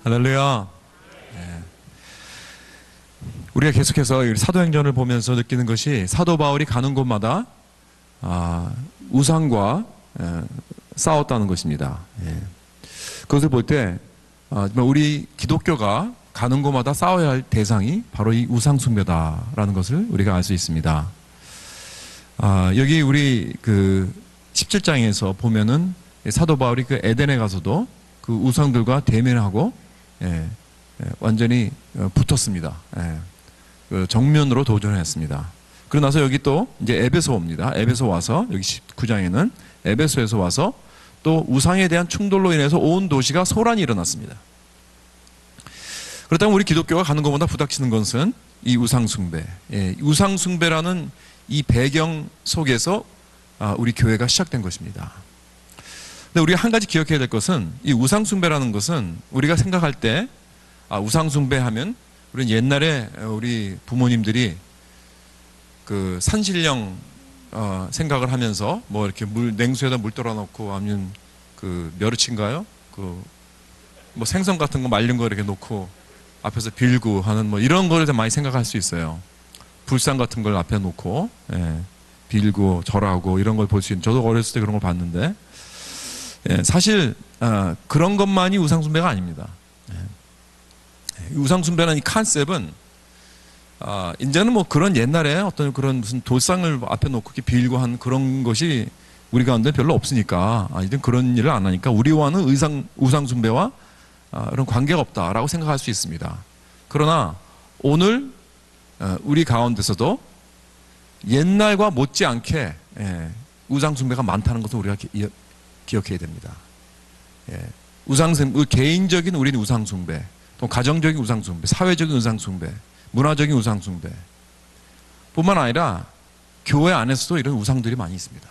할렐루야. 예. 우리가 계속해서 사도행전을 보면서 느끼는 것이 사도 바울이 가는 곳마다 우상과 싸웠다는 것입니다. 예. 그것을 볼 때 우리 기독교가 가는 곳마다 싸워야 할 대상이 바로 이 우상 숭배다라는 것을 우리가 알 수 있습니다. 여기 우리 그 17장에서 보면은 사도 바울이 그 에덴에 가서도 그 우상들과 대면하고 완전히 붙었습니다. 그 정면으로 도전했습니다. 그러고 나서 여기 또 이제 에베소 옵니다. 에베소 와서 여기 19장에는 에베소에서 와서 또 우상에 대한 충돌로 인해서 온 도시가 소란이 일어났습니다. 그렇다면 우리 기독교가 가는 것보다 부닥치는 것은 이 우상숭배, 우상숭배라는 이 배경 속에서 우리 교회가 시작된 것입니다. 근데 우리가 한 가지 기억해야 될 것은 이 우상숭배라는 것은 우리가 생각할 때 우상숭배하면 우리는 옛날에 우리 부모님들이 그 산신령 생각을 하면서 뭐 이렇게 냉수에다 물 떠라 놓고 아니면 그 멸치인가요? 그 뭐 생선 같은 거 말린 거 이렇게 놓고 앞에서 빌고 하는 뭐 이런 거를 많이 생각할 수 있어요. 불상 같은 걸 앞에 놓고 빌고 절하고 이런 걸 볼 수 있는, 저도 어렸을 때 그런 걸 봤는데 사실 그런 것만이 우상숭배가 아닙니다. 우상숭배라는 이 컨셉은 이제는 뭐 그런 옛날에 어떤 그런 무슨 돌상을 앞에 놓고 이렇게 빌고 한 그런 것이 우리 가운데 별로 없으니까 이제 그런 일을 안 하니까 우리와는 우상숭배와 이런 관계가 없다라고 생각할 수 있습니다. 그러나 오늘 우리 가운데서도 옛날과 못지않게 우상숭배가 많다는 것을 우리가 기억해야 됩니다. 우상숭배, 개인적인 우리는 우상숭배, 또 가정적인 우상숭배, 사회적인 우상숭배, 문화적인 우상숭배 뿐만 아니라 교회 안에서도 이런 우상들이 많이 있습니다.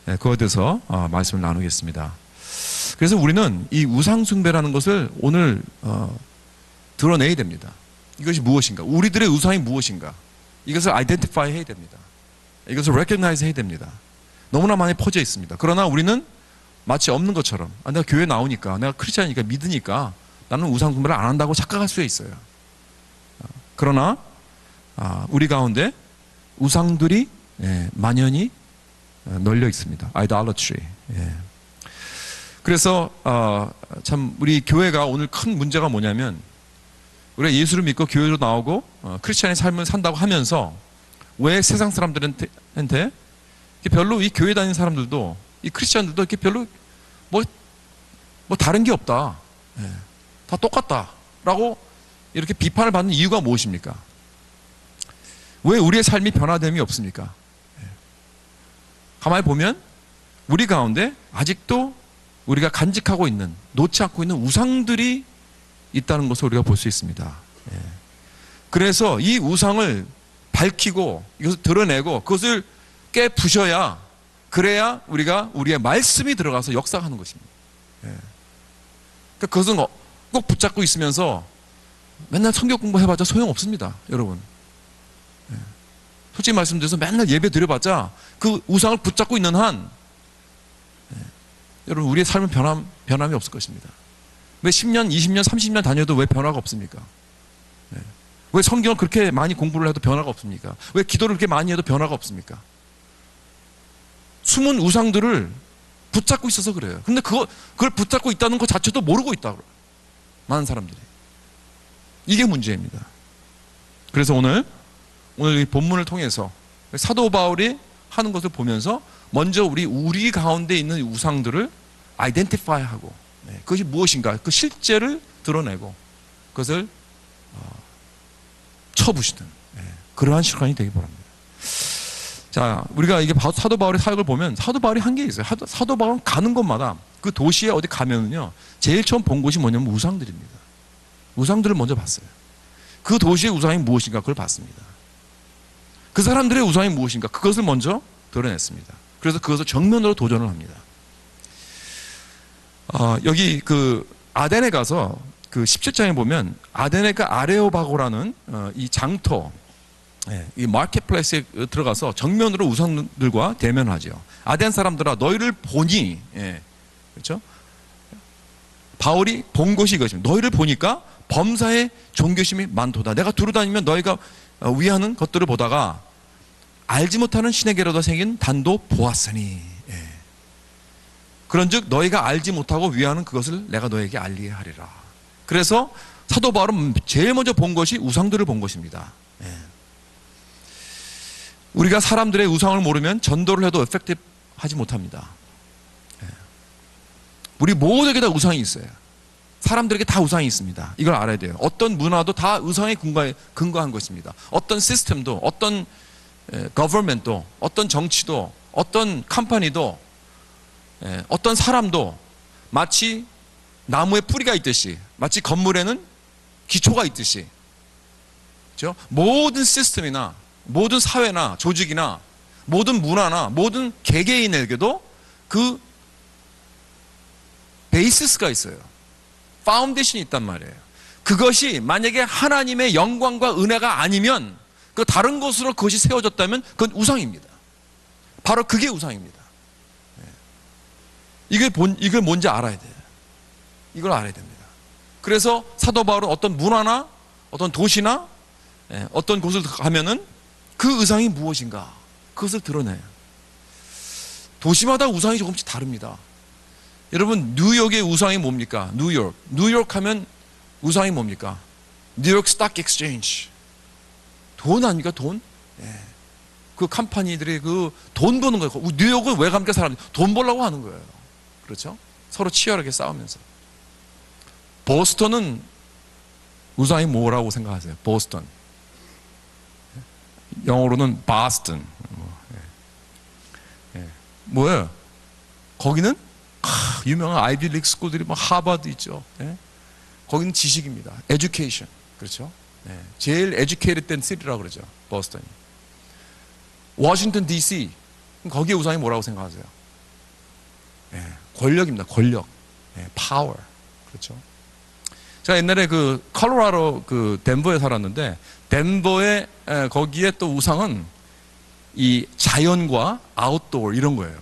그거에 대해서 말씀을 나누겠습니다. 그래서 우리는 이 우상숭배라는 것을 오늘 드러내야 됩니다. 이것이 무엇인가? 우리들의 우상이 무엇인가? 이것을 아이덴티파이 해야 됩니다. 이것을 레코그나이즈 해야 됩니다. 너무나 많이 퍼져 있습니다. 그러나 우리는 마치 없는 것처럼 내가 교회 나오니까, 내가 크리스찬이니까, 믿으니까 나는 우상숭배를 안 한다고 착각할 수 있어요. 그러나 우리 가운데 우상들이 만연히 널려 있습니다. idolatry. 그래서 참 우리 교회가 오늘 큰 문제가 뭐냐면, 우리가 예수를 믿고 교회로 나오고 크리스찬의 삶을 산다고 하면서 왜 세상 사람들한테 별로 이 교회 다니는 사람들도, 이 크리스찬들도 이렇게 별로 뭐 다른 게 없다, 다 똑같다라고 이렇게 비판을 받는 이유가 무엇입니까? 왜 우리의 삶이 변화됨이 없습니까? 가만히 보면 우리 가운데 아직도 우리가 간직하고 있는, 놓지 않고 있는 우상들이 있다는 것을 우리가 볼 수 있습니다. 그래서 이 우상을 밝히고 이것을 드러내고 그것을 깨부셔야, 그래야 우리가 우리의 말씀이 들어가서 역사하는 것입니다. 그러니까 그것은 꼭 붙잡고 있으면서 맨날 성경 공부해봤자 소용없습니다, 여러분. 솔직히 말씀드려서 맨날 예배 드려봤자 그 우상을 붙잡고 있는 한 여러분 우리의 삶은 변함이 없을 것입니다. 왜 10년, 20년, 30년 다녀도 왜 변화가 없습니까? 왜 성경을 그렇게 많이 공부를 해도 변화가 없습니까? 왜 기도를 그렇게 많이 해도 변화가 없습니까? 숨은 우상들을 붙잡고 있어서 그래요. 근데 그걸 붙잡고 있다는 것 자체도 모르고 있다고, 많은 사람들이. 이게 문제입니다. 그래서 오늘 이 본문을 통해서 사도 바울이 하는 것을 보면서 먼저 우리 가운데 있는 우상들을 아이덴티파이하고, 그것이 무엇인가, 그 실제를 드러내고 그것을 쳐부시는 그러한 시간이 되기 바랍니다. 자, 우리가 이게 사도 바울의 사역을 보면 사도 바울이 한 게 있어요. 사도 바울은 가는 곳마다 그 도시에 어디 가면은요, 제일 처음 본 곳이 뭐냐면 우상들입니다. 우상들을 먼저 봤어요. 그 도시의 우상이 무엇인가 그걸 봤습니다. 그 사람들의 우상이 무엇인가 그것을 먼저 드러냈습니다. 그래서 그것을 정면으로 도전을 합니다. 여기 그 아덴에 가서 그 17장에 보면 아덴의 그 아레오바고라는 이 장터, 이 마켓플레이스에 들어가서 정면으로 우상들과 대면하죠. 아덴 사람들아, 너희를 보니, 그렇죠? 바울이 본 것이 이것입니다. 너희를 보니까 범사에 존귀심이 많도다. 내가 두루다니면 너희가 위하는 것들을 보다가 알지 못하는 신에게로다 생긴 단도 보았으니, 그런즉 너희가 알지 못하고 위하는 그것을 내가 너에게 알리게 하리라. 그래서 사도 바울은 제일 먼저 본 것이 우상들을 본 것입니다. 우리가 사람들의 우상을 모르면 전도를 해도 에펙티브 하지 못합니다. 우리 모두에게 다 우상이 있어요. 사람들에게 다 우상이 있습니다. 이걸 알아야 돼요. 어떤 문화도 다 우상에 근거한 것입니다. 어떤 시스템도, 어떤 government도, 어떤 정치도, 어떤 컴퍼니도, 어떤 사람도 마치 나무에 뿌리가 있듯이, 마치 건물에는 기초가 있듯이, 그렇죠? 모든 시스템이나 모든 사회나 조직이나 모든 문화나 모든 개개인에게도 그 베이시스가 있어요. 파운데이션이 있단 말이에요. 그것이 만약에 하나님의 영광과 은혜가 아니면, 그 다른 것으로 그것이 세워졌다면 그건 우상입니다. 바로 그게 우상입니다. 이걸 뭔지 알아야 돼요. 이걸 알아야 됩니다. 그래서 사도 바울은 어떤 문화나 어떤 도시나 어떤 곳을 가면은 그 우상이 무엇인가, 그것을 드러내요. 도시마다 우상이 조금씩 다릅니다. 여러분, 뉴욕의 우상이 뭡니까? 뉴욕 하면 우상이 뭡니까? 뉴욕 스탁 익스체인지. 돈 아닙니까? 돈? 그 컴퍼니들이 그 돈 버는 거예요. 뉴욕은 왜 갑니까? 사람들이 돈 벌려고 하는 거예요. 그렇죠? 서로 치열하게 싸우면서. 보스턴은 우상이 뭐라고 생각하세요? 보스턴. 영어로는 바스턴. 뭐예요? 거기는 유명한 아이비리그 스쿨들이 뭐 하버드 있죠. 거기는 지식입니다. 에듀케이션. 그렇죠? 제일 에듀케이티드 된 시티라고 그러죠. 보스턴이. 워싱턴 DC, 거기에 우상이 뭐라고 생각하세요? 권력입니다. 권력. 파워. 그렇죠? 제가 옛날에 그 콜로라도 그 덴버에 살았는데, 덴버의 거기에 또 우상은 이 자연과 아웃도어 이런 거예요.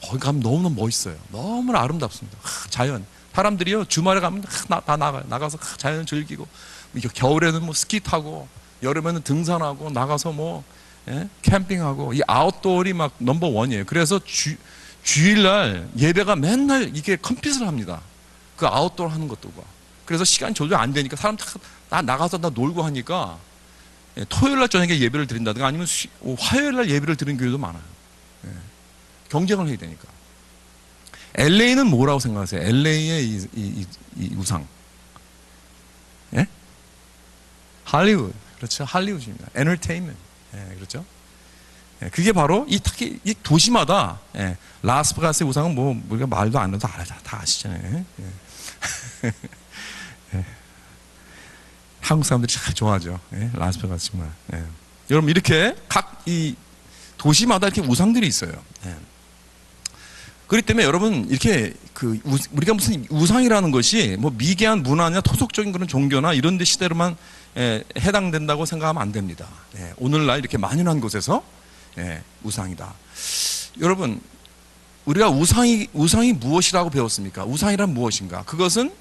거기 가면 너무너무 멋있어요. 너무나 아름답습니다. 자연. 사람들이요, 주말에 가면 다 나가서 자연 즐기고, 겨울에는 뭐 스키 타고, 여름에는 등산하고, 나가서 뭐 캠핑하고, 이 아웃도어이 막 넘버 원이에요. 그래서 주일날 예배가 맨날 이게 컴핏을 합니다. 그 아웃도어 하는 것들과. 그래서 시간이 조절 안 되니까 사람 다 나가서 다 놀고 하니까 토요일날 저녁에 예배를 드린다든가 아니면 화요일날 예배를 드리는 교회도 많아요. 경쟁을 해야 되니까. LA는 뭐라고 생각하세요? LA의 이 우상. 할리우드. 그렇죠. 할리우드입니다. 엔터테인먼트. 그렇죠. 그게 바로 특히 이 도시마다 라스베가스의 우상은 뭐 우리가 말도 안 해도 다 아시잖아요. 한국 사람들이 잘 좋아하죠. 라스베가스 정말. 여러분, 이렇게 각 이 도시마다 이렇게 우상들이 있어요. 그렇기 때문에 여러분, 이렇게 우리가 무슨 우상이라는 것이 뭐 미개한 문화냐 토속적인 그런 종교나 이런 데 시대로만 해당된다고 생각하면 안 됩니다. 오늘날 이렇게 만연한 곳에서 우상이다. 여러분, 우리가 우상이 무엇이라고 배웠습니까? 우상이란 무엇인가? 그것은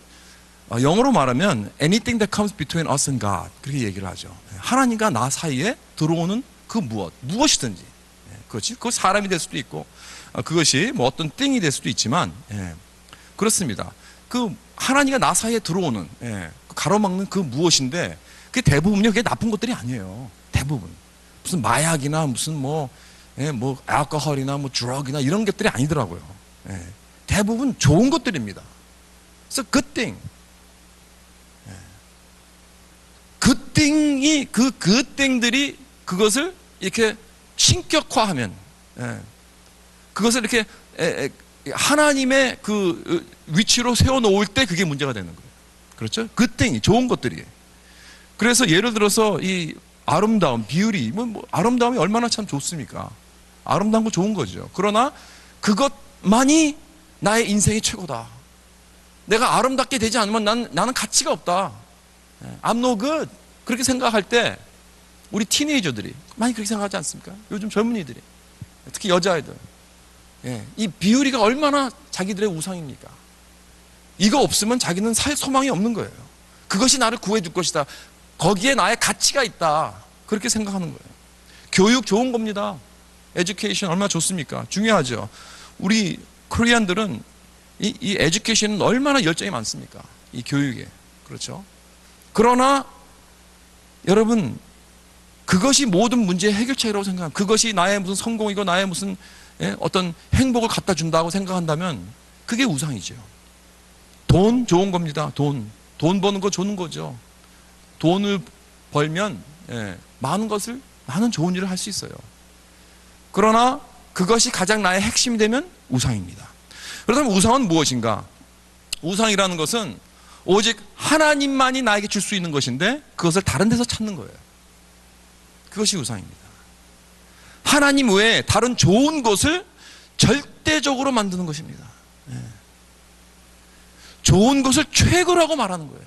영어로 말하면 anything that comes between us and God, 그렇게 얘기를 하죠. 하나님과 나 사이에 들어오는 그 무엇이든지, 그렇지? 그것 사람이 될 수도 있고, 그것이 뭐 어떤 띵이 될 수도 있지만, 그렇습니다. 그 하나님과 나 사이에 들어오는, 가로막는 그 무엇인데, 그게 대부분이 그게 나쁜 것들이 아니에요. 대부분 무슨 마약이나 무슨 뭐 알코올이나 뭐 드럭이나 이런 것들이 아니더라고요. 대부분 좋은 것들입니다. 그래서 굿띵들이 그것을 이렇게 신격화하면, 그것을 이렇게 하나님의 그 위치로 세워놓을 때 그게 문제가 되는 거예요. 그렇죠? 굿띵이 좋은 것들이에요. 그래서 예를 들어서 이 아름다움, 비율이 뭐 아름다움이 얼마나 참 좋습니까? 아름다운 거 좋은 거죠. 그러나 그것만이 나의 인생이 최고다. 내가 아름답게 되지 않으면 나는 가치가 없다. I'm no good. 그렇게 생각할 때 우리 티네이저들이 많이 그렇게 생각하지 않습니까? 요즘 젊은이들이, 특히 여자아이들, 이 비율이가 얼마나 자기들의 우상입니까? 이거 없으면 자기는 살 소망이 없는 거예요. 그것이 나를 구해줄 것이다. 거기에 나의 가치가 있다. 그렇게 생각하는 거예요. 교육 좋은 겁니다. 에듀케이션 얼마나 좋습니까? 중요하죠. 우리 코리안들은 이 에듀케이션은 얼마나 열정이 많습니까? 이 교육에. 그렇죠? 그러나 여러분, 그것이 모든 문제의 해결책이라고 생각합니다. 그것이 나의 무슨 성공이고 나의 무슨 어떤 행복을 갖다 준다고 생각한다면 그게 우상이죠. 돈 좋은 겁니다. 돈 버는 거 좋은 거죠. 돈을 벌면 많은 좋은 일을 할 수 있어요. 그러나 그것이 가장 나의 핵심이 되면 우상입니다. 그렇다면 우상은 무엇인가? 우상이라는 것은 오직 하나님만이 나에게 줄 수 있는 것인데 그것을 다른 데서 찾는 거예요. 그것이 우상입니다. 하나님 외에 다른 좋은 것을 절대적으로 만드는 것입니다. 좋은 것을 최고라고 말하는 거예요.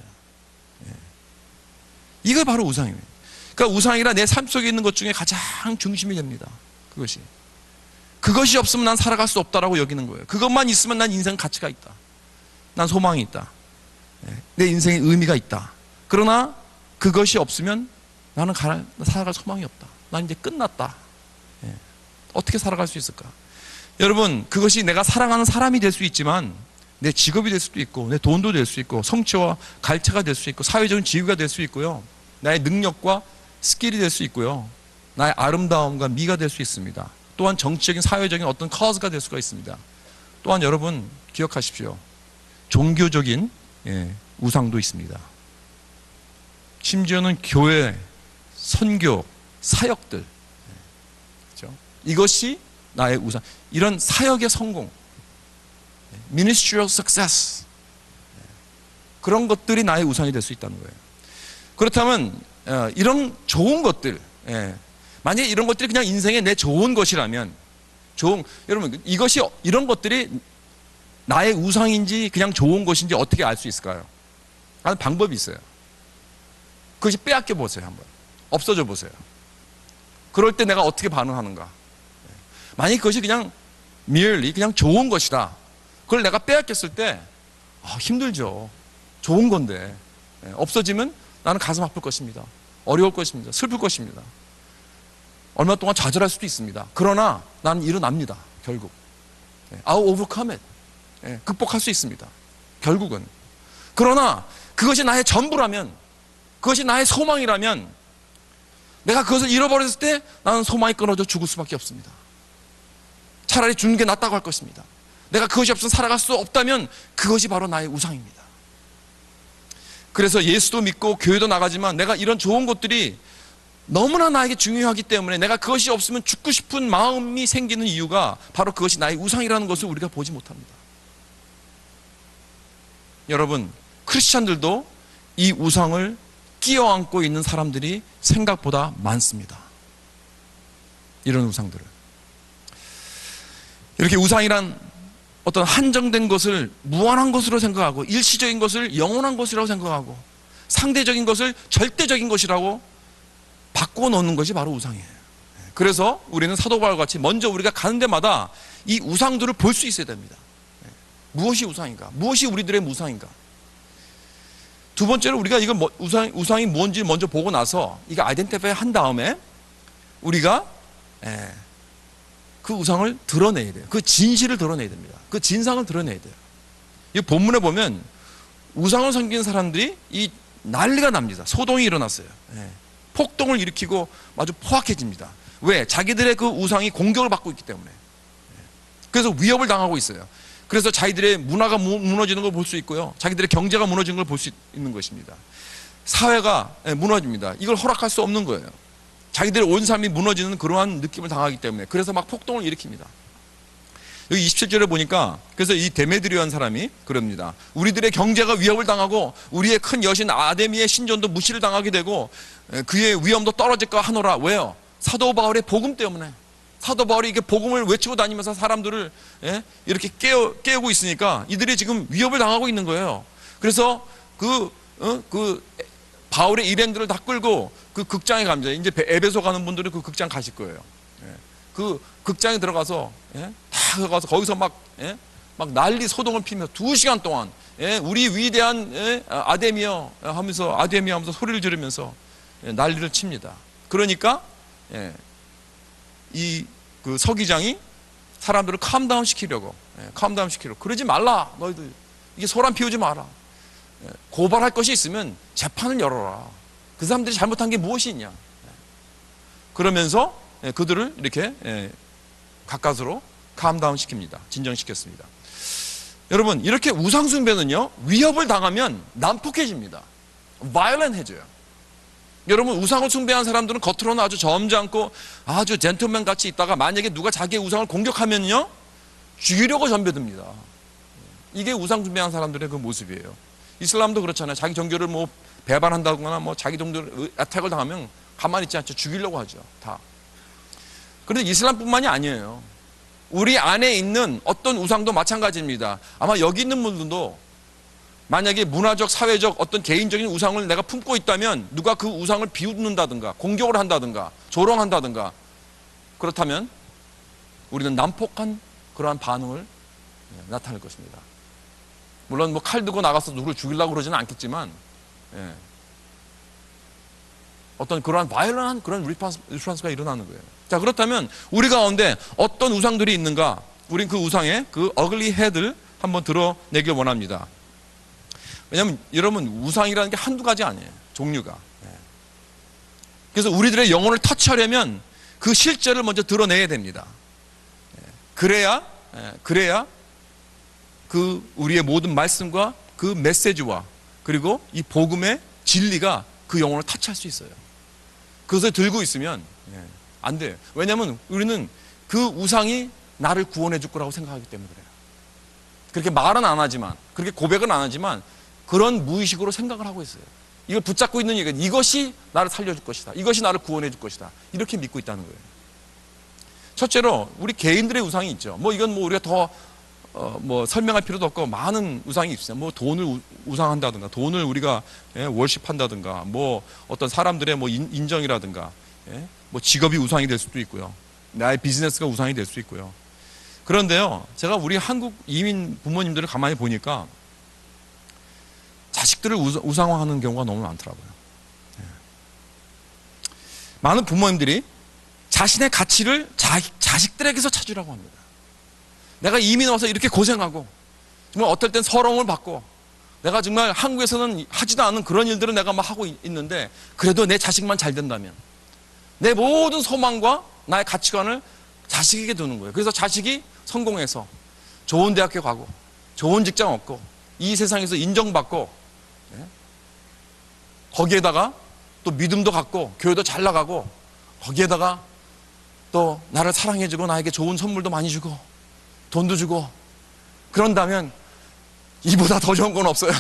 이거 바로 우상입니다. 그러니까 우상이라 내 삶 속에 있는 것 중에 가장 중심이 됩니다. 그것이 없으면 난 살아갈 수 없다라고 여기는 거예요. 그것만 있으면 난 인생 가치가 있다. 난 소망이 있다. 내 인생에 의미가 있다. 그러나 그것이 없으면 나는 살아갈 소망이 없다. 난 이제 끝났다. 어떻게 살아갈 수 있을까? 여러분, 그것이 내가 사랑하는 사람이 될 수 있지만 내 직업이 될 수도 있고 내 돈도 될 수 있고 성취와 갈채가 될 수 있고 사회적인 지위가 될 수 있고요. 나의 능력과 스킬이 될 수 있고요. 나의 아름다움과 미가 될 수 있습니다. 또한 정치적인 사회적인 어떤 커즈가 될 수가 있습니다. 또한 여러분 기억하십시오. 종교적인 우상도 있습니다. 심지어는 교회, 선교, 사역들, 그렇죠? 이것이 나의 우상. 이런 사역의 성공, ministerial success, 그런 것들이 나의 우상이 될 수 있다는 거예요. 그렇다면 이런 좋은 것들, 만약에 이런 것들이 그냥 인생에 내 좋은 것이라면, 여러분 이런 것들이 나의 우상인지 그냥 좋은 것인지 어떻게 알 수 있을까요? 하는 방법이 있어요. 그것이 빼앗겨 보세요. 한번 없어져 보세요. 그럴 때 내가 어떻게 반응하는가? 만약에 그것이 그냥 merely 그냥 좋은 것이다. 그걸 내가 빼앗겼을 때 힘들죠. 좋은 건데 없어지면 나는 가슴 아플 것입니다. 어려울 것입니다. 슬플 것입니다. 얼마 동안 좌절할 수도 있습니다. 그러나 나는 일어납니다. 결국 I'll overcome it. 극복할 수 있습니다. 결국은. 그러나 그것이 나의 전부라면, 그것이 나의 소망이라면, 내가 그것을 잃어버렸을 때 나는 소망이 끊어져 죽을 수밖에 없습니다. 차라리 죽는 게 낫다고 할 것입니다. 내가 그것이 없으면 살아갈 수 없다면 그것이 바로 나의 우상입니다. 그래서 예수도 믿고 교회도 나가지만 내가 이런 좋은 것들이 너무나 나에게 중요하기 때문에 내가 그것이 없으면 죽고 싶은 마음이 생기는 이유가 바로 그것이 나의 우상이라는 것을 우리가 보지 못합니다. 여러분, 크리스찬들도 이 우상을 끼어안고 있는 사람들이 생각보다 많습니다. 이런 우상들을. 이렇게 우상이란 어떤 한정된 것을 무한한 것으로 생각하고 일시적인 것을 영원한 것이라고 생각하고 상대적인 것을 절대적인 것이라고 바꿔놓는 것이 바로 우상이에요. 그래서 우리는 사도 바울과 같이 먼저 우리가 가는 데마다 이 우상들을 볼 수 있어야 됩니다. 무엇이 우상인가? 무엇이 우리들의 우상인가? 두 번째로 우리가 이거 우상이 뭔지 먼저 보고 나서 이거 아이덴티파이 한 다음에 우리가 그 우상을 드러내야 돼요. 그 진실을 드러내야 됩니다. 그 진상을 드러내야 돼요. 이 본문에 보면 우상을 섬기는 사람들이 이 난리가 납니다. 소동이 일어났어요. 폭동을 일으키고 아주 포악해집니다. 왜? 자기들의 그 우상이 공격을 받고 있기 때문에. 그래서 위협을 당하고 있어요. 그래서 자기들의 문화가 무너지는 걸 볼 수 있고요. 자기들의 경제가 무너지는 걸 볼 수 있는 것입니다. 사회가 무너집니다. 이걸 허락할 수 없는 거예요. 자기들의 온 삶이 무너지는 그러한 느낌을 당하기 때문에. 그래서 막 폭동을 일으킵니다. 여기 27절에 보니까 그래서 이 데메드리오한 사람이 그럽니다. 우리들의 경제가 위협을 당하고 우리의 큰 여신 아데미의 신전도 무시를 당하게 되고 그의 위엄도 떨어질까 하노라. 왜요? 사도 바울의 복음 때문에. 사도 바울이 이게 복음을 외치고 다니면서 사람들을 이렇게 깨우고 있으니까 이들이 지금 위협을 당하고 있는 거예요. 그래서 그 바울의 일행들을 다 끌고 그 극장에 갑니다. 이제 에베소 가는 분들은 그 극장 가실 거예요. 그 극장에 들어가서 다 가서 거기서 막 막 난리 소동을 피면서 2시간 동안 우리 위대한 아데미어 하면서 소리를 지르면서 난리를 칩니다. 그러니까 이 그 서기장이 사람들을 캄다운 시키려고 그러지 말라. 너희들 이게 소란 피우지 마라. 고발할 것이 있으면 재판을 열어라. 그 사람들이 잘못한 게 무엇이 있냐. 그러면서 그들을 이렇게 가까스로 캄다운 시킵니다. 진정시켰습니다. 여러분, 이렇게 우상숭배는요, 위협을 당하면 난폭해집니다. violent해져요. 여러분, 우상을 숭배한 사람들은 겉으로는 아주 점잖고 아주 젠틀맨 같이 있다가 만약에 누가 자기의 우상을 공격하면요, 죽이려고 전벼듭니다. 이게 우상 숭배한 사람들의 그 모습이에요. 이슬람도 그렇잖아요. 자기 종교를 뭐 배반한다거나 뭐 자기 종교를 애택을 당하면 가만히 있지 않죠. 죽이려고 하죠. 다. 그런데 이슬람뿐만이 아니에요. 우리 안에 있는 어떤 우상도 마찬가지입니다. 아마 여기 있는 분들도 만약에 문화적, 사회적, 어떤 개인적인 우상을 내가 품고 있다면 누가 그 우상을 비웃는다든가 공격을 한다든가 조롱한다든가 그렇다면 우리는 난폭한 그러한 반응을 나타낼 것입니다. 물론 뭐 칼 들고 나가서 누구를 죽이려고 그러지는 않겠지만 어떤 그러한 바이올런한 그런 리스폰스가 일어나는 거예요. 자, 그렇다면 우리 가운데 어떤 우상들이 있는가? 우린 그 우상의 그 어글리 헤드를 한번 드러내길 원합니다. 왜냐하면 여러분, 우상이라는 게 한두 가지 아니에요. 종류가. 그래서 우리들의 영혼을 터치하려면 그 실제를 먼저 드러내야 됩니다. 그래야 그 우리의 모든 말씀과 그 메시지와 그리고 이 복음의 진리가 그 영혼을 터치할 수 있어요. 그것을 들고 있으면 안 돼요. 왜냐하면 우리는 그 우상이 나를 구원해 줄 거라고 생각하기 때문에 그래요. 그렇게 말은 안 하지만, 그렇게 고백은 안 하지만 그런 무의식으로 생각을 하고 있어요. 이걸 붙잡고 있는 얘기가 이것이 나를 살려줄 것이다. 이것이 나를 구원해 줄 것이다. 이렇게 믿고 있다는 거예요. 첫째로 우리 개인들의 우상이 있죠. 뭐 이건 뭐 우리가 더 뭐 설명할 필요도 없고 많은 우상이 있어요. 뭐 돈을 우상한다든가, 돈을 우리가 월십한다든가, 뭐 어떤 사람들의 뭐 인정이라든가, 뭐 직업이 우상이 될 수도 있고요. 나의 비즈니스가 우상이 될 수 있고요. 그런데요, 제가 우리 한국 이민 부모님들을 가만히 보니까 자식들을 우상화하는 경우가 너무 많더라고요. 많은 부모님들이 자신의 가치를 자식들에게서 찾으라고 합니다. 내가 이민 와서 이렇게 고생하고 정말 어떨 땐 서러움을 받고 내가 정말 한국에서는 하지도 않은 그런 일들을 내가 막 하고 있는데 그래도 내 자식만 잘 된다면 내 모든 소망과 나의 가치관을 자식에게 두는 거예요. 그래서 자식이 성공해서 좋은 대학교 가고 좋은 직장 얻고 이 세상에서 인정받고 거기에다가 또 믿음도 갖고 교회도 잘 나가고 거기에다가 또 나를 사랑해주고 나에게 좋은 선물도 많이 주고 돈도 주고 그런다면 이보다 더 좋은 건 없어요.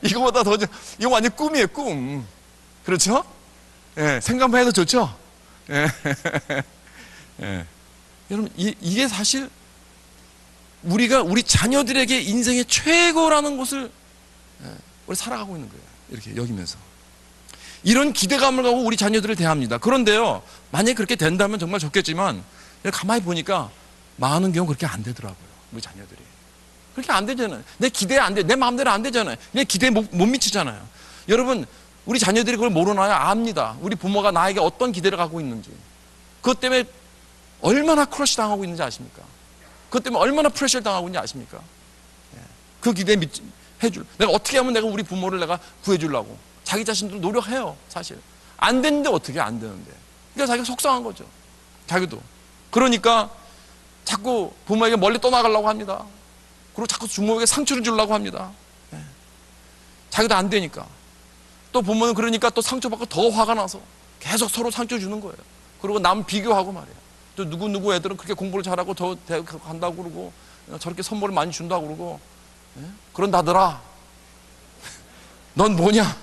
이거보다 더 이거 완전 꿈이에요, 꿈. 그렇죠? 생각만 해도 좋죠? 여러분, 이게 사실 우리가 우리 자녀들에게 인생의 최고라는 것을 우리 살아가고 있는 거예요. 이렇게 여기면서 이런 기대감을 갖고 우리 자녀들을 대합니다. 그런데요, 만약에 그렇게 된다면 정말 좋겠지만 가만히 보니까 많은 경우 그렇게 안 되더라고요. 우리 자녀들이 그렇게 안 되잖아요. 내 기대 안 돼, 내 마음대로 안 되잖아요. 내 기대에 못 미치잖아요. 여러분, 우리 자녀들이 그걸 모르나요? 압니다. 우리 부모가 나에게 어떤 기대를 갖고 있는지. 그것 때문에 얼마나 크러쉬 당하고 있는지 아십니까? 그것 때문에 얼마나 프레셔를 당하고 있는지 아십니까? 그 기대에 해줄. 내가 어떻게 하면 내가 우리 부모를 내가 구해주려고 자기 자신도 노력해요. 사실 안 되는데 어떻게 안 되는데. 그러니까 자기가 속상한 거죠. 자기도. 그러니까 자꾸 부모에게 멀리 떠나가려고 합니다. 그리고 자꾸 부모에게 상처를 주려고 합니다. 자기도 안 되니까. 또 부모는 그러니까 또 상처받고 더 화가 나서 계속 서로 상처 주는 거예요. 그리고 남 비교하고 말이에요. 또 누구 애들은 그렇게 공부를 잘하고 더 대학 간다고 그러고 저렇게 선물을 많이 준다고 그러고 그런다더라. 넌 뭐냐?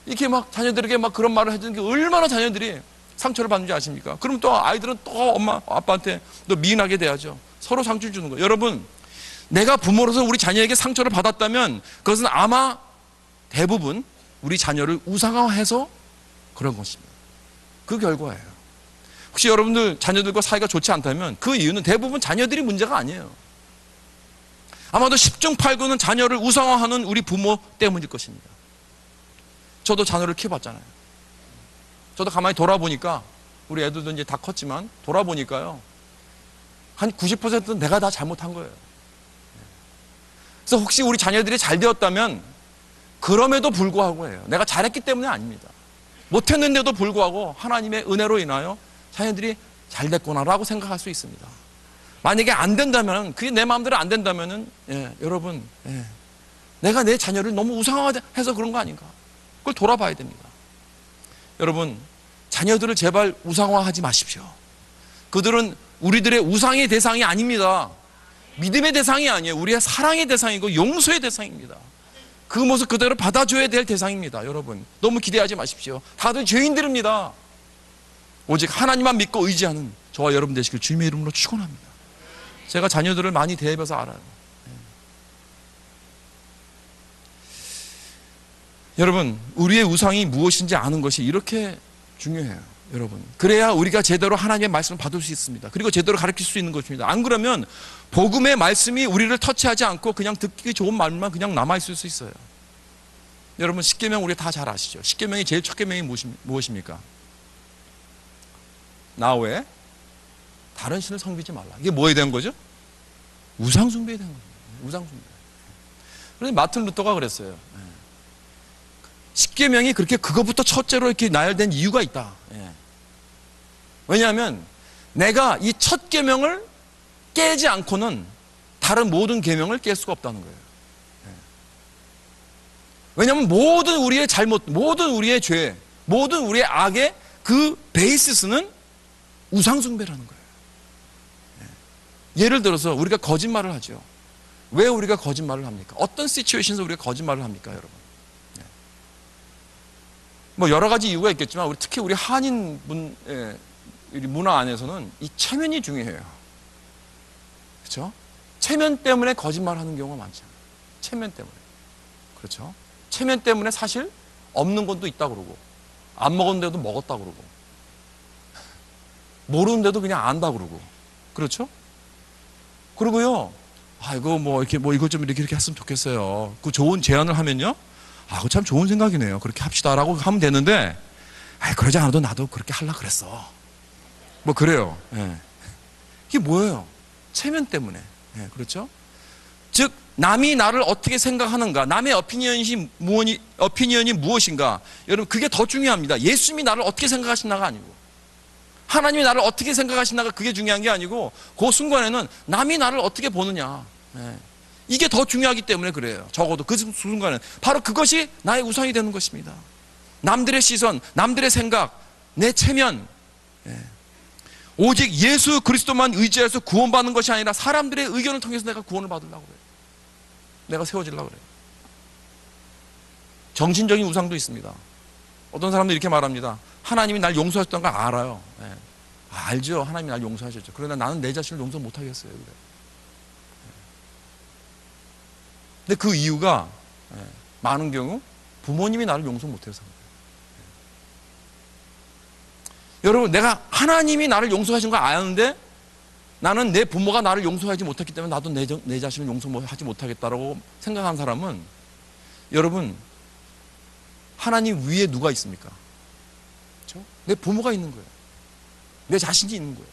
이렇게 막 자녀들에게 막 그런 말을 해주는 게 얼마나 자녀들이 상처를 받는지 아십니까? 그럼 또 아이들은 또 엄마 아빠한테 또 미인하게 돼야죠. 서로 상처를 주는 거예요. 여러분, 내가 부모로서 우리 자녀에게 상처를 받았다면 그것은 아마 대부분 우리 자녀를 우상화해서 그런 것입니다. 그 결과예요. 혹시 여러분들 자녀들과 사이가 좋지 않다면 그 이유는 대부분 자녀들이 문제가 아니에요. 아마도 10중 8구는 자녀를 우상화하는 우리 부모 때문일 것입니다. 저도 자녀를 키워봤잖아요. 저도 가만히 돌아보니까 우리 애들도 이제 다 컸지만 돌아보니까요, 한 90%는 내가 다 잘못한 거예요. 그래서 혹시 우리 자녀들이 잘 되었다면 그럼에도 불구하고예요. 내가 잘했기 때문에 아닙니다. 못했는데도 불구하고 하나님의 은혜로 인하여 자녀들이 잘 됐구나라고 생각할 수 있습니다. 만약에 안 된다면, 그게 내 마음대로 안 된다면은, 여러분, 내가 내 자녀를 너무 우상화해서 그런 거 아닌가? 그걸 돌아봐야 됩니다. 여러분, 자녀들을 제발 우상화하지 마십시오. 그들은 우리들의 우상의 대상이 아닙니다. 믿음의 대상이 아니에요. 우리의 사랑의 대상이고 용서의 대상입니다. 그 모습 그대로 받아줘야 될 대상입니다. 여러분, 너무 기대하지 마십시오. 다들 죄인들입니다. 오직 하나님만 믿고 의지하는 저와 여러분 되시길 주님의 이름으로 축원합니다. 제가 자녀들을 많이 대해봐서 알아요. 여러분, 우리의 우상이 무엇인지 아는 것이 이렇게 중요해요. 여러분, 그래야 우리가 제대로 하나님의 말씀을 받을 수 있습니다. 그리고 제대로 가르칠 수 있는 것입니다. 안 그러면 복음의 말씀이 우리를 터치하지 않고 그냥 듣기 좋은 말만 그냥 남아있을 수 있어요. 여러분, 십계명 우리 다 잘 아시죠? 십계명의 제일 첫 계명이 무엇입니까? 나 외에 다른 신을 섬기지 말라. 이게 뭐에 대한 거죠? 우상숭배에 대한 거죠. 우상숭배. 그런데 마틴 루터가 그랬어요. 십계명이 그렇게 그것부터 첫째로 이렇게 나열된 이유가 있다. 왜냐하면 내가 이 첫 계명을 깨지 않고는 다른 모든 계명을 깰 수가 없다는 거예요. 왜냐하면 모든 우리의 잘못, 모든 우리의 죄, 모든 우리의 악의 그 베이스는 우상숭배라는 거예요. 예를 들어서 우리가 거짓말을 하죠. 왜 우리가 거짓말을 합니까? 어떤 시츄에이션에서 우리가 거짓말을 합니까, 여러분? 뭐 여러 가지 이유가 있겠지만 우리 특히 우리 한인 문화 안에서는 이 체면이 중요해요. 그렇죠? 체면 때문에 거짓말하는 경우가 많잖아요. 체면 때문에. 그렇죠? 체면 때문에 사실 없는 것도 있다 그러고, 안 먹었는데도 먹었다 그러고, 모르는데도 그냥 안다 그러고, 그렇죠? 그리고요, 이거 뭐 이렇게 뭐 이것 좀 이렇게 했으면 좋겠어요. 그 좋은 제안을 하면요, 그거 참 좋은 생각이네요. 그렇게 합시다라고 하면 되는데, 그러지 않아도 나도 그렇게 하려고 그랬어. 뭐 그래요. 이게 뭐예요? 체면 때문에. 그렇죠? 즉 남이 나를 어떻게 생각하는가, 남의 어피니언이 무엇인가, 여러분 그게 더 중요합니다. 예수님이 나를 어떻게 생각하시나가 아니고, 하나님이 나를 어떻게 생각하시나가 그게 중요한 게 아니고, 그 순간에는 남이 나를 어떻게 보느냐, 이게 더 중요하기 때문에 그래요. 적어도 그 순간에는 바로 그것이 나의 우상이 되는 것입니다. 남들의 시선, 남들의 생각, 내 체면, 오직 예수 그리스도만 의지해서 구원받는 것이 아니라 사람들의 의견을 통해서 내가 구원을 받으려고 그래요. 내가 세워지려고 그래요. 정신적인 우상도 있습니다. 어떤 사람들이 이렇게 말합니다. 하나님이 날 용서하셨다는 걸 알아요. 알죠. 하나님이 날 용서하셨죠. 그러나 나는 내 자신을 용서 못하겠어요. 그래. 근데 그 이유가 많은 경우 부모님이 나를 용서 못해서 그래요. 여러분, 내가 하나님이 나를 용서하신 걸 아는데 나는 내 부모가 나를 용서하지 못했기 때문에 나도 내 자신을 용서하지 못하겠다라고 생각한 사람은, 여러분, 하나님 위에 누가 있습니까? 그렇죠? 내 부모가 있는 거예요. 내 자신이 있는 거예요.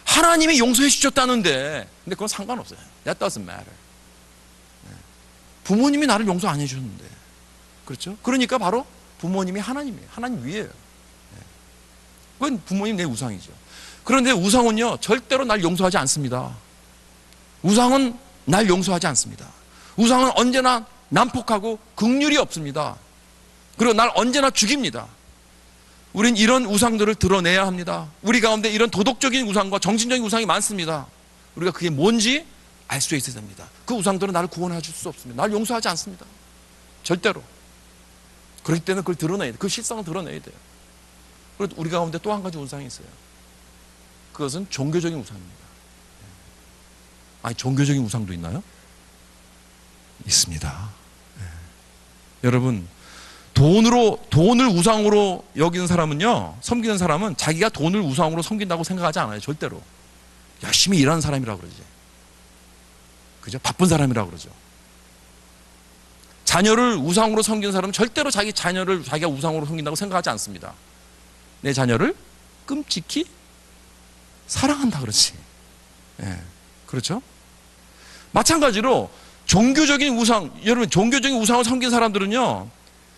하나님이 용서해 주셨다는데, 근데 그건 상관없어요. That doesn't matter. 부모님이 나를 용서 안 해주셨는데, 그렇죠? 그러니까 바로 부모님이 하나님이에요. 하나님 위에요. 그건 부모님 내 우상이죠. 그런데 우상은요, 절대로 날 용서하지 않습니다. 우상은 날 용서하지 않습니다. 우상은 언제나 난폭하고 긍휼이 없습니다. 그리고 날 언제나 죽입니다. 우린 이런 우상들을 드러내야 합니다. 우리 가운데 이런 도덕적인 우상과 정신적인 우상이 많습니다. 우리가 그게 뭔지 알 수 있어야 됩니다. 그 우상들은 나를 구원해 줄 수 없습니다. 나를 용서하지 않습니다. 절대로. 그렇기 때문에 그걸 드러내야 돼요. 그 실상을 드러내야 돼요. 그리고 우리 가운데 또 한 가지 우상이 있어요. 그것은 종교적인 우상입니다. 아니, 종교적인 우상도 있나요? 있습니다. 여러분, 돈을 우상으로 여기는 사람은요, 섬기는 사람은 자기가 돈을 우상으로 섬긴다고 생각하지 않아요. 절대로. 열심히 일하는 사람이라고 그러지. 그죠? 바쁜 사람이라고 그러죠. 자녀를 우상으로 섬기는 사람은 절대로 자기 자녀를 자기가 우상으로 섬긴다고 생각하지 않습니다. 내 자녀를 끔찍히 사랑한다 그러지. 예, 그렇죠? 마찬가지로 종교적인 우상, 여러분 종교적인 우상을 섬긴 사람들은요,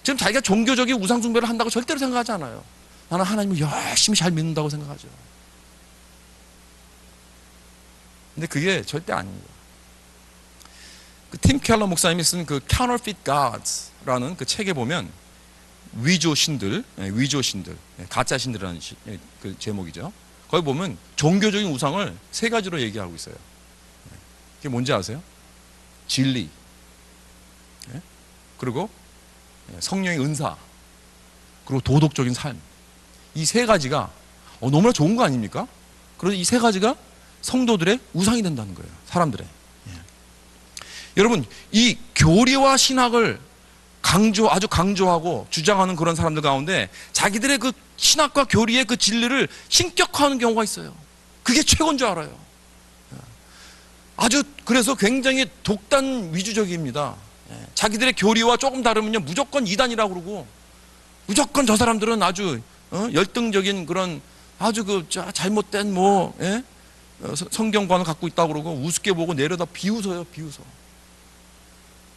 지금 자기가 종교적인 우상 숭배를 한다고 절대로 생각하지 않아요. 나는 하나님을 열심히 잘 믿는다고 생각하죠. 근데 그게 절대 아닙니다. 팀 켈러 목사님이 쓴 그 Counterfeit Gods라는 그 책에 보면 위조 신들, 가짜 신들이라는 그 제목이죠. 거기 보면 종교적인 우상을 세 가지로 얘기하고 있어요. 그게 뭔지 아세요? 진리, 그리고 성령의 은사, 그리고 도덕적인 삶. 이 세 가지가 너무나 좋은 거 아닙니까? 그래서 이 세 가지가 성도들의 우상이 된다는 거예요. 사람들의. 여러분, 이 교리와 신학을 아주 강조하고 주장하는 그런 사람들 가운데 자기들의 그 신학과 교리의 그 진리를 신격화하는 경우가 있어요. 그게 최고인 줄 알아요. 그래서 굉장히 독단 위주적입니다. 자기들의 교리와 조금 다르면요, 무조건 이단이라고 그러고, 무조건 저 사람들은 아주 열등적인 그런 아주 잘못된 성경관을 갖고 있다고 그러고, 우습게 보고 내려다 비웃어요.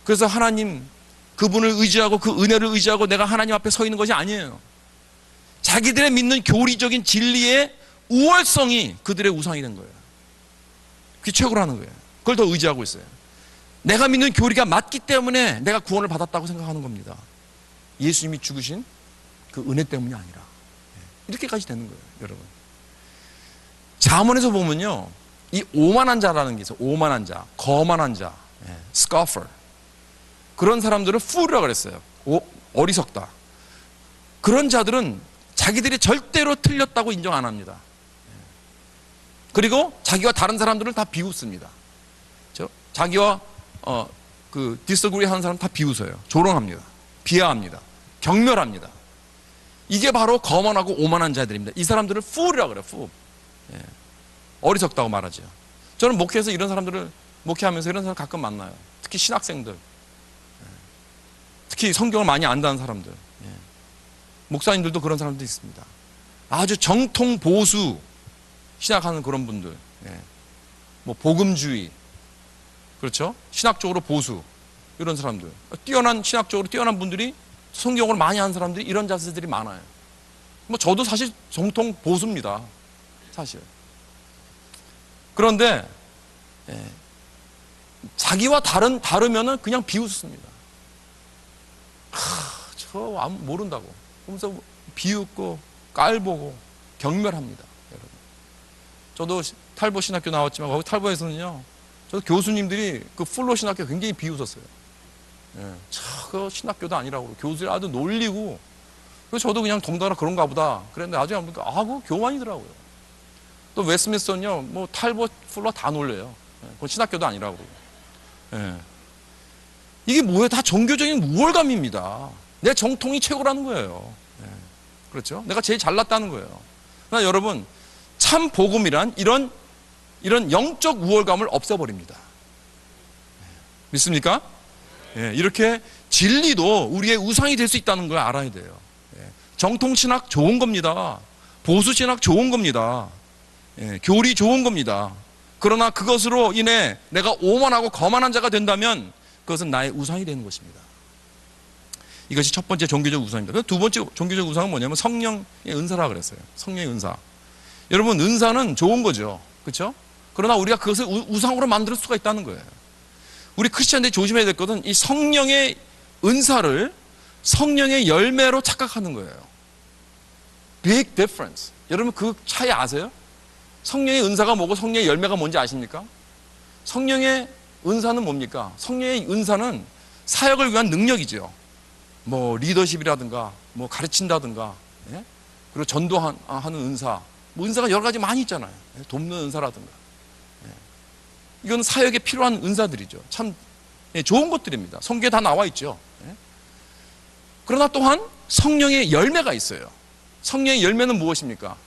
그래서 하나님, 그분을 의지하고 그 은혜를 의지하고 내가 하나님 앞에 서 있는 것이 아니에요. 자기들의 믿는 교리적인 진리의 우월성이 그들의 우상이 된 거예요. 그게 최고라는 거예요. 그걸 더 의지하고 있어요. 내가 믿는 교리가 맞기 때문에 내가 구원을 받았다고 생각하는 겁니다. 예수님이 죽으신 그 은혜 때문이 아니라. 이렇게까지 되는 거예요, 여러분. 잠언에서 보면요, 이 오만한 자라는 게 있어요. 오만한 자, 거만한 자, scoffer. 그런 사람들을 fool이라고 그랬어요. 어리석다. 그런 자들은 자기들이 절대로 틀렸다고 인정 안 합니다. 그리고 자기와 다른 사람들을 다 비웃습니다. 자기와 disagree 하는 사람 다 비웃어요. 조롱합니다. 비하합니다. 경멸합니다. 이게 바로 거만하고 오만한 자들입니다. 이 사람들을 fool이라고 그래요. fool. 어리석다고 말하죠. 저는 목회에서 이런 사람들을 목회하면서 이런 사람 가끔 만나요. 특히 신학생들, 특히 성경을 많이 안다는 사람들, 목사님들도 그런 사람도 있습니다. 아주 정통 보수 신학하는 그런 분들, 복음주의, 그렇죠? 신학적으로 보수, 이런 사람들, 신학적으로 뛰어난 분들이, 성경을 많이 아는 사람들이 이런 자세들이 많아요. 저도 사실 정통 보수입니다, 사실. 그런데 자기와 다르면은 그냥 비웃습니다. 저 모른다고. 그러면서 비웃고 깔보고 경멸합니다, 여러분. 저도 탈보 신학교 나왔지만 거기 탈보에서는요, 저 교수님들이 그 풀로 신학교 굉장히 비웃었어요. 그 신학교도 아니라고 교수를 아주 놀리고, 그래서 저도 그냥 동달아 그런가 보다 그랬는데 나중에 보니까 그 교만이더라고요. 또 웨스트민스터는요, 탈보 풀로 다 놀려요. 그건 신학교도 아니라고. 이게 뭐예요? 다 종교적인 우월감입니다. 내 정통이 최고라는 거예요. 그렇죠? 내가 제일 잘났다는 거예요. 그러나 여러분, 참 복음이란 이런 영적 우월감을 없애버립니다. 믿습니까? 이렇게 진리도 우리의 우상이 될 수 있다는 걸 알아야 돼요. 정통신학 좋은 겁니다. 보수신학 좋은 겁니다. 교리 좋은 겁니다. 그러나 그것으로 인해 내가 오만하고 거만한 자가 된다면 그것은 나의 우상이 되는 것입니다. 이것이 첫 번째 종교적 우상입니다. 두 번째 종교적 우상은 뭐냐면 성령의 은사라고 그랬어요. 성령의 은사. 여러분, 은사는 좋은 거죠. 그렇죠? 그러나 우리가 그것을 우상으로 만들 수가 있다는 거예요. 우리 크리스천들이 조심해야 될 것은 이 성령의 은사를 성령의 열매로 착각하는 거예요. Big difference. 여러분, 그 차이 아세요? 성령의 은사가 뭐고 성령의 열매가 뭔지 아십니까? 성령의 은사는 뭡니까? 성령의 은사는 사역을 위한 능력이죠. 리더십이라든가, 가르친다든가, 그리고 전도하는 은사, 은사가 여러 가지 많이 있잖아요. 돕는 은사라든가. 이건 사역에 필요한 은사들이죠. 참 좋은 것들입니다. 성경에 다 나와 있죠. 그러나 또한 성령의 열매가 있어요. 성령의 열매는 무엇입니까?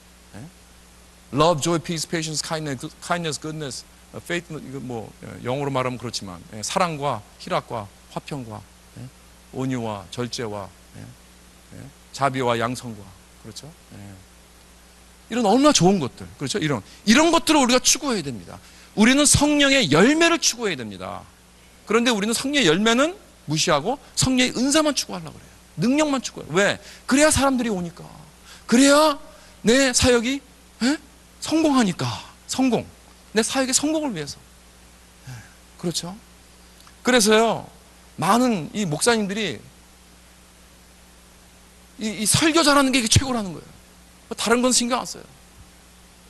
Love, joy, peace, patience, kindness, goodness, faith, 이거 뭐 영어로 말하면 그렇지만 사랑과 희락과 화평과 온유와 절제와 자비와 양성과, 그렇죠? 이런 얼마나 좋은 것들, 그렇죠? 이런 것들을 우리가 추구해야 됩니다. 우리는 성령의 열매를 추구해야 됩니다. 그런데 우리는 성령의 열매는 무시하고 성령의 은사만 추구하려고 그래요. 능력만 추구해요. 왜? 그래야 사람들이 오니까. 그래야 내 사역이 성공하니까. 성공. 내 사역의 성공을 위해서. 그렇죠? 그래서요, 많은 이 목사님들이 이 설교 잘하는 게 최고라는 거예요. 다른 건 신경 안 써요.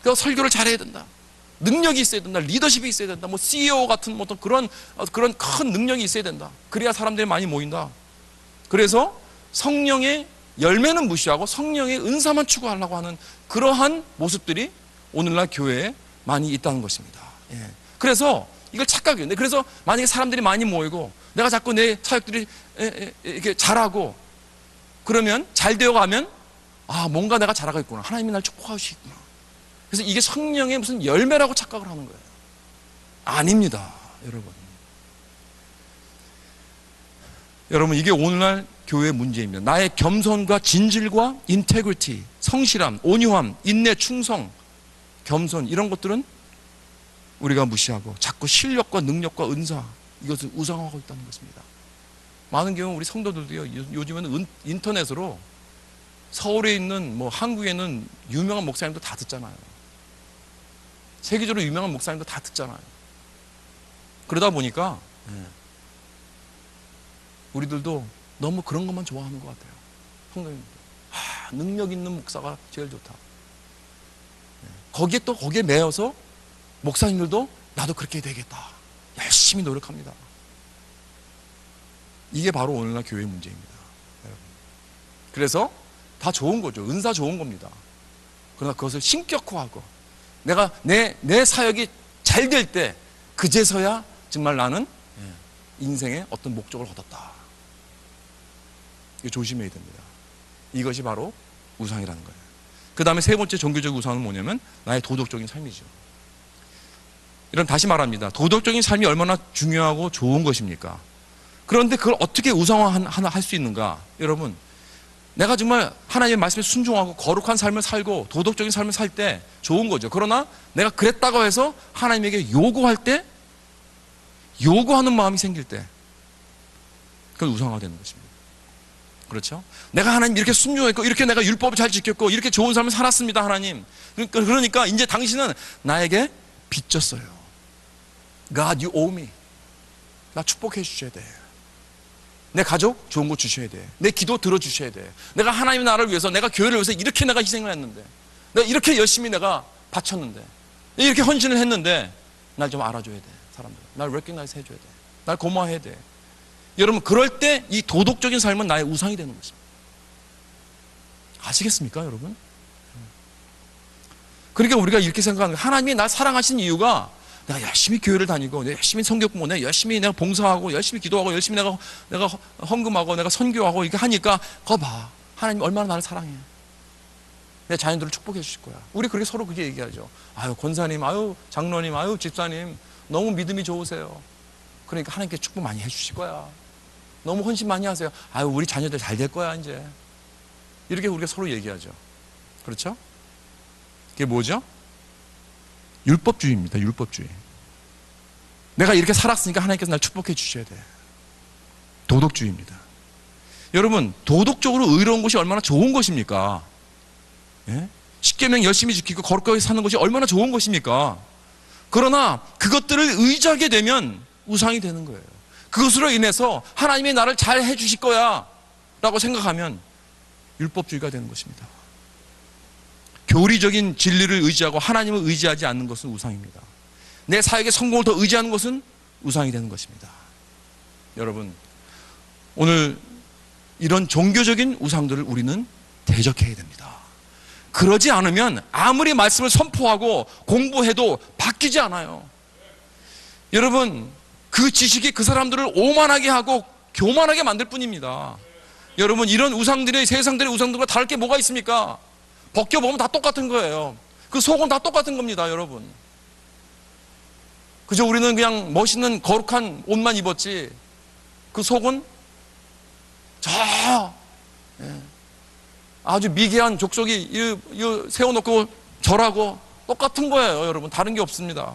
그러니까 설교를 잘해야 된다. 능력이 있어야 된다. 리더십이 있어야 된다. 뭐 CEO 같은 뭐 그런 큰 능력이 있어야 된다. 그래야 사람들이 많이 모인다. 그래서 성령의 열매는 무시하고 성령의 은사만 추구하려고 하는 그러한 모습들이 오늘날 교회에 많이 있다는 것입니다. 그래서 이걸 착각이에요. 그래서 만약에 사람들이 많이 모이고 내가 자꾸 내 사역들이 이렇게 잘하고 그러면 잘 되어가면 뭔가 내가 잘하고 있구나. 하나님이 날 축복하시구나. 그래서 이게 성령의 무슨 열매라고 착각을 하는 거예요. 아닙니다, 여러분. 여러분, 이게 오늘날 교회의 문제입니다. 나의 겸손과 진실과 인테그리티, 성실함, 온유함, 인내, 충성, 겸손, 이런 것들은 우리가 무시하고 자꾸 실력과 능력과 은사, 이것을 우상화하고 있다는 것입니다. 많은 경우 우리 성도들도요, 요즘에는 인터넷으로 서울에 있는 뭐 한국에 있는 유명한 목사님도 다 듣잖아요. 세계적으로 유명한 목사님도 다 듣잖아요. 그러다 보니까 우리들도 너무 그런 것만 좋아하는 것 같아요. 성도님들, 능력 있는 목사가 제일 좋다. 거기에 매여서 목사님들도 나도 그렇게 되겠다. 열심히 노력합니다. 이게 바로 오늘날 교회의 문제입니다. 그래서 다 좋은 거죠. 은사 좋은 겁니다. 그러나 그것을 신격화하고 내가 내 사역이 잘 될 때 그제서야 정말 나는 인생의 어떤 목적을 얻었다. 이거 조심해야 됩니다. 이것이 바로 우상이라는 거예요. 그 다음에 세 번째 종교적 우상은 뭐냐면 나의 도덕적인 삶이죠. 이런 다시 말합니다. 도덕적인 삶이 얼마나 중요하고 좋은 것입니까? 그런데 그걸 어떻게 우상화할 수 있는가? 여러분, 내가 정말 하나님의 말씀에 순종하고 거룩한 삶을 살고 도덕적인 삶을 살 때 좋은 거죠. 그러나 내가 그랬다고 해서 하나님에게 요구할 때, 요구하는 마음이 생길 때 그건 우상화되는 것입니다. 그렇죠? 내가 하나님 이렇게 순종했고 이렇게 내가 율법을 잘 지켰고 이렇게 좋은 삶을 살았습니다, 하나님. 그러니까 이제 당신은 나에게 빚졌어요. God, you owe me. 나 축복해 주셔야 돼. 내 가족 좋은 거 주셔야 돼. 내 기도 들어주셔야 돼. 내가 하나님의 나라를 위해서, 내가 교회를 위해서 이렇게 내가 희생을 했는데, 내가 이렇게 열심히 내가 바쳤는데, 이렇게 헌신을 했는데 날 좀 알아줘야 돼. 사람들 날 recognize 해줘야 돼. 날 고마워해야 돼. 여러분, 그럴 때 이 도덕적인 삶은 나의 우상이 되는 것입니다. 아시겠습니까, 여러분? 그러니까 우리가 이렇게 생각하는 거예요. 하나님이 날 사랑하신 이유가 내가 열심히 교회를 다니고, 내가 열심히 성경 공부, 내가 열심히 내가 봉사하고, 열심히 기도하고, 열심히 내가 헌금하고, 내가 선교하고 이렇게 하니까, 거 봐, 하나님 얼마나 나를 사랑해. 내 자녀들을 축복해 주실 거야. 우리 그렇게 서로 그렇게 얘기하죠. 아유 권사님, 아유 장로님, 아유 집사님, 너무 믿음이 좋으세요. 그러니까 하나님께 축복 많이 해주실 거야. 너무 헌신 많이 하세요. 아유 우리 자녀들 잘 될 거야 이제. 이렇게 우리가 서로 얘기하죠. 그렇죠? 그게 뭐죠? 율법주의입니다. 율법주의. 내가 이렇게 살았으니까 하나님께서 날 축복해 주셔야 돼. 도덕주의입니다. 여러분, 도덕적으로 의로운 것이 얼마나 좋은 것입니까? 예? 십계명 열심히 지키고 거룩하게 사는 것이 얼마나 좋은 것입니까? 그러나 그것들을 의지하게 되면 우상이 되는 거예요. 그것으로 인해서 하나님이 나를 잘 해주실 거야 라고 생각하면 율법주의가 되는 것입니다. 교리적인 진리를 의지하고 하나님을 의지하지 않는 것은 우상입니다. 내 사역의 성공을 더 의지하는 것은 우상이 되는 것입니다. 여러분, 오늘 이런 종교적인 우상들을 우리는 대적해야 됩니다. 그러지 않으면 아무리 말씀을 선포하고 공부해도 바뀌지 않아요. 여러분, 그 지식이 그 사람들을 오만하게 하고 교만하게 만들 뿐입니다. 여러분, 이런 우상들이 세상들의 우상들과 다를 게 뭐가 있습니까? 벗겨보면 다 똑같은 거예요. 그 속은 다 똑같은 겁니다, 여러분. 그저 우리는 그냥 멋있는 거룩한 옷만 입었지, 그 속은 아주 미개한 족속이 세워놓고 절하고 똑같은 거예요, 여러분. 다른 게 없습니다.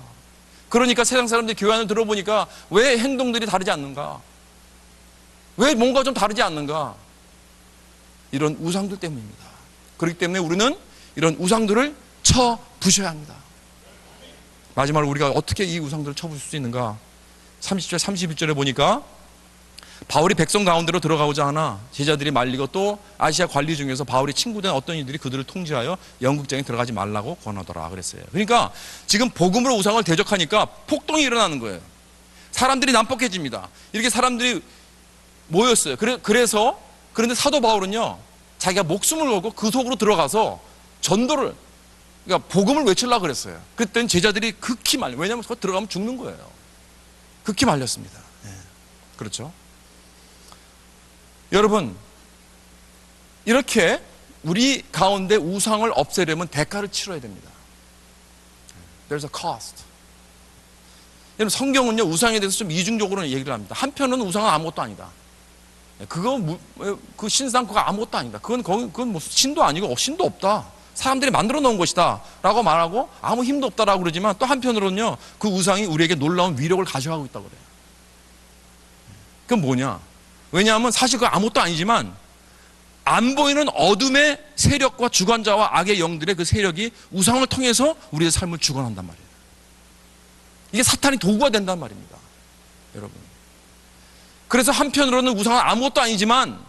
그러니까 세상 사람들이 교회 안을 들어보니까 왜 행동들이 다르지 않는가? 왜 뭔가 좀 다르지 않는가? 이런 우상들 때문입니다. 그렇기 때문에 우리는 이런 우상들을 쳐 부셔야 합니다. 마지막으로 우리가 어떻게 이 우상들을 쳐 부술 수 있는가? 30절, 31절에 보니까 바울이 백성 가운데로 들어가고자 하나 제자들이 말리고 또 아시아 관리 중에서 바울이 친구된 어떤 이들이 그들을 통제하여 영국장에 들어가지 말라고 권하더라 그랬어요. 그러니까 지금 복음으로 우상을 대적하니까 폭동이 일어나는 거예요. 사람들이 난폭해집니다. 이렇게 사람들이 모였어요. 그런데 사도 바울은요, 자기가 목숨을 걸고 그 속으로 들어가서 전도를, 그러니까 복음을 외치려고 그랬어요. 그랬더니 제자들이 극히 말려. 왜냐하면 그거 들어가면 죽는 거예요. 극히 말렸습니다. 그렇죠? 여러분, 이렇게 우리 가운데 우상을 없애려면 대가를 치러야 됩니다. There's a cost. 여러분, 성경은요, 우상에 대해서 좀 이중적으로 얘기를 합니다. 한편은 우상은 아무것도 아니다. 그 신상 그거 아무것도 아니다. 그건 뭐 신도 아니고 신도 없다. 사람들이 만들어 놓은 것이다 라고 말하고 아무 힘도 없다라고 그러지만, 또 한편으로는요, 그 우상이 우리에게 놀라운 위력을 가져가고 있다고 그래요. 그건 뭐냐? 왜냐하면 사실 그거 아무것도 아니지만 안 보이는 어둠의 세력과 주관자와 악의 영들의 그 세력이 우상을 통해서 우리의 삶을 주관한단 말이에요. 이게 사탄이 도구가 된단 말입니다, 여러분. 그래서 한편으로는 우상은 아무것도 아니지만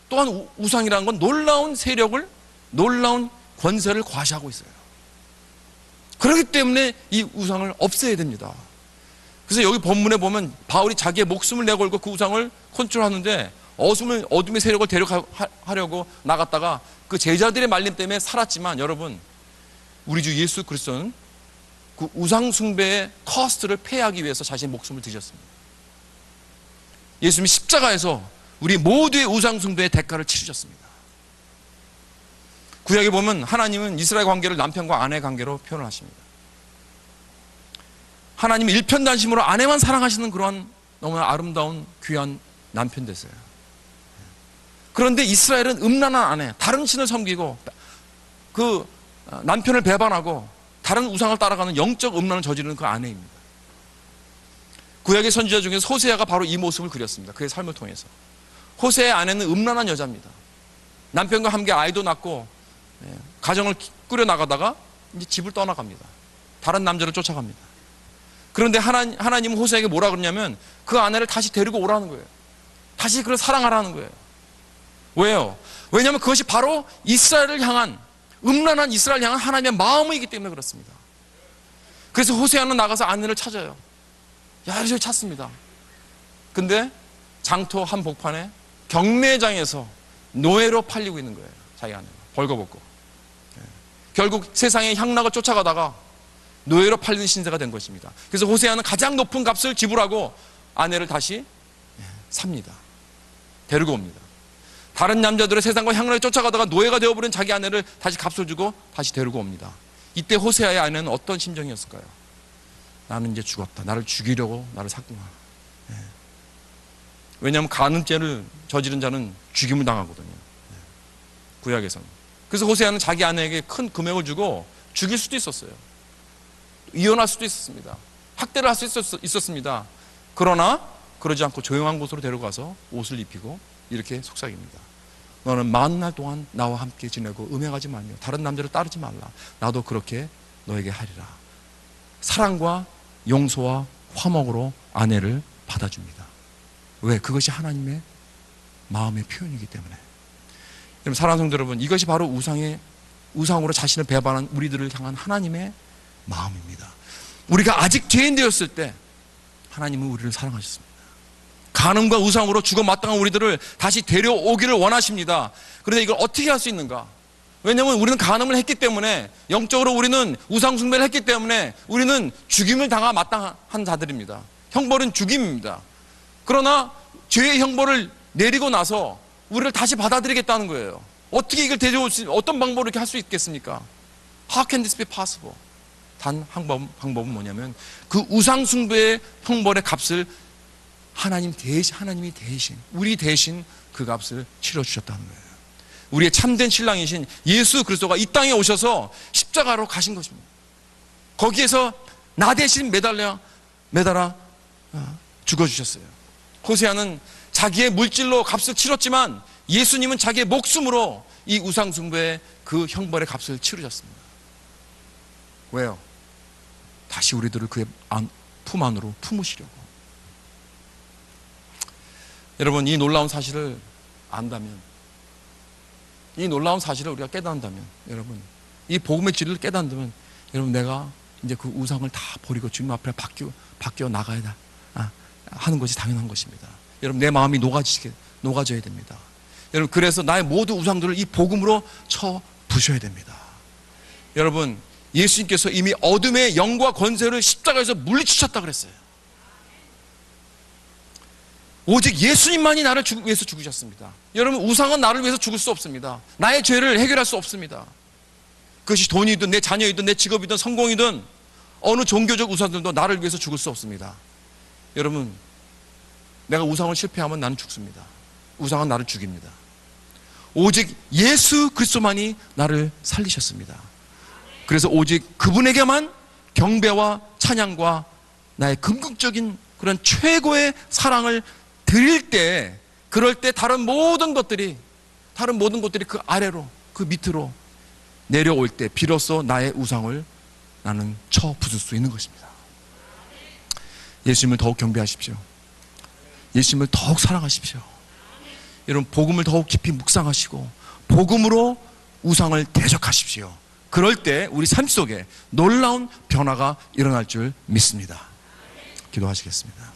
또한 우상이라는 건 놀라운 세력을, 놀라운 권세를 과시하고 있어요. 그렇기 때문에 이 우상을 없애야 됩니다. 그래서 여기 본문에 보면 바울이 자기의 목숨을 내걸고 그 우상을 컨트롤하는데 어둠의 세력을 대적하려고 나갔다가 그 제자들의 말림 때문에 살았지만, 여러분, 우리 주 예수 그리스도는 그 우상 숭배의 커스트를 폐하기 위해서 자신의 목숨을 드셨습니다. 예수님이 십자가에서 우리 모두의 우상 숭배의 대가를 치르셨습니다. 구약에 보면 하나님은 이스라엘 관계를 남편과 아내 관계로 표현을 하십니다. 하나님은 일편단심으로 아내만 사랑하시는 그러한 너무나 아름다운 귀한 남편 되세요. 그런데 이스라엘은 음란한 아내, 다른 신을 섬기고 그 남편을 배반하고 다른 우상을 따라가는 영적 음란을 저지르는 그 아내입니다. 구약의 선지자 중에서 호세아가 바로 이 모습을 그렸습니다. 그의 삶을 통해서. 호세아의 아내는 음란한 여자입니다. 남편과 함께 아이도 낳고 가정을 꾸려나가다가 이제 집을 떠나갑니다. 다른 남자를 쫓아갑니다. 그런데 하나님은 호세아에게 뭐라 그러냐면 그 아내를 다시 데리고 오라는 거예요. 다시 그를 사랑하라는 거예요. 왜요? 왜냐하면 그것이 바로 이스라엘을 향한, 음란한 이스라엘을 향한 하나님의 마음이기 때문에 그렇습니다. 그래서 호세아는 나가서 아내를 찾아요. 열심히 찾습니다. 근데 장터 한 복판에 경매장에서 노예로 팔리고 있는 거예요. 자기 아내가 벌거벗고. 결국 세상의 향락을 쫓아가다가 노예로 팔리는 신세가 된 것입니다. 그래서 호세아는 가장 높은 값을 지불하고 아내를 다시 삽니다. 데리고 옵니다. 다른 남자들의 세상과 향락을 쫓아가다가 노예가 되어버린 자기 아내를 다시 값을 주고 다시 데리고 옵니다. 이때 호세아의 아내는 어떤 심정이었을까요? 나는 이제 죽었다. 나를 죽이려고 나를 샀구나. 왜냐하면 간음죄를 저지른 자는 죽임을 당하거든요, 구약에서는. 그래서 호세아는 자기 아내에게 큰 금액을 주고 죽일 수도 있었어요. 이혼할 수도 있었습니다. 학대를 할 수 있었습니다. 그러나 그러지 않고 조용한 곳으로 데려가서 옷을 입히고 이렇게 속삭입니다. 너는 40날 동안 나와 함께 지내고 음행하지 말며 다른 남자를 따르지 말라. 나도 그렇게 너에게 하리라. 사랑과 용서와 화목으로 아내를 받아줍니다. 왜? 그것이 하나님의 마음의 표현이기 때문에. 여러분, 사랑하는 성도 여러분, 이것이 바로 우상으로 자신을 배반한 우리들을 향한 하나님의 마음입니다. 우리가 아직 죄인 되었을 때 하나님은 우리를 사랑하셨습니다. 간음과 우상으로 죽어 마땅한 우리들을 다시 데려오기를 원하십니다. 그런데 이걸 어떻게 할 수 있는가? 왜냐하면 우리는 간음을 했기 때문에, 영적으로 우리는 우상 숭배를 했기 때문에 우리는 죽임을 당하 마땅한 자들입니다. 형벌은 죽임입니다. 그러나 죄의 형벌을 내리고 나서 우리를 다시 받아들이겠다는 거예요. 어떻게 이걸 대적할 수, 어떤 방법으로 이렇게 할 수 있겠습니까? How can this be possible? 단 한 방법은 뭐냐면 그 우상숭배의 형벌의 값을 하나님이 대신 우리 대신 그 값을 치러주셨다는 거예요. 우리의 참된 신랑이신 예수 그리스도가 이 땅에 오셔서 십자가로 가신 것입니다. 거기에서 나 대신 매달아 죽어주셨어요. 호세아는 자기의 물질로 값을 치렀지만 예수님은 자기의 목숨으로 이 우상숭배의 그 형벌의 값을 치르셨습니다. 왜요? 다시 우리들을 그의 품 안으로 품으시려고. 여러분, 이 놀라운 사실을 안다면, 이 놀라운 사실을 우리가 깨닫는다면, 여러분, 이 복음의 진리를 깨닫는다면, 여러분, 내가 이제 그 우상을 다 버리고 주님 앞에 바뀌어 나가야 하는 것이 당연한 것입니다. 여러분, 내 마음이 녹아져야 됩니다. 여러분, 그래서 나의 모든 우상들을 이 복음으로 쳐 부셔야 됩니다. 여러분, 예수님께서 이미 어둠의 영과 권세를 십자가에서 물리치셨다 그랬어요. 오직 예수님만이 나를 위해서 죽으셨습니다. 여러분, 우상은 나를 위해서 죽을 수 없습니다. 나의 죄를 해결할 수 없습니다. 그것이 돈이든 내 자녀이든 내 직업이든 성공이든 어느 종교적 우상들도 나를 위해서 죽을 수 없습니다. 여러분, 내가 우상을 실패하면 나는 죽습니다. 우상은 나를 죽입니다. 오직 예수 그리스도만이 나를 살리셨습니다. 그래서 오직 그분에게만 경배와 찬양과 나의 궁극적인 그런 최고의 사랑을 드릴 때, 그럴 때 다른 모든 것들이 그 아래로, 그 밑으로 내려올 때 비로소 나의 우상을 나는 쳐 부술 수 있는 것입니다. 예수님을 더욱 경배하십시오. 예수님을 더욱 사랑하십시오. 여러분, 복음을 더욱 깊이 묵상하시고 복음으로 우상을 대적하십시오. 그럴 때 우리 삶 속에 놀라운 변화가 일어날 줄 믿습니다. 기도하시겠습니다.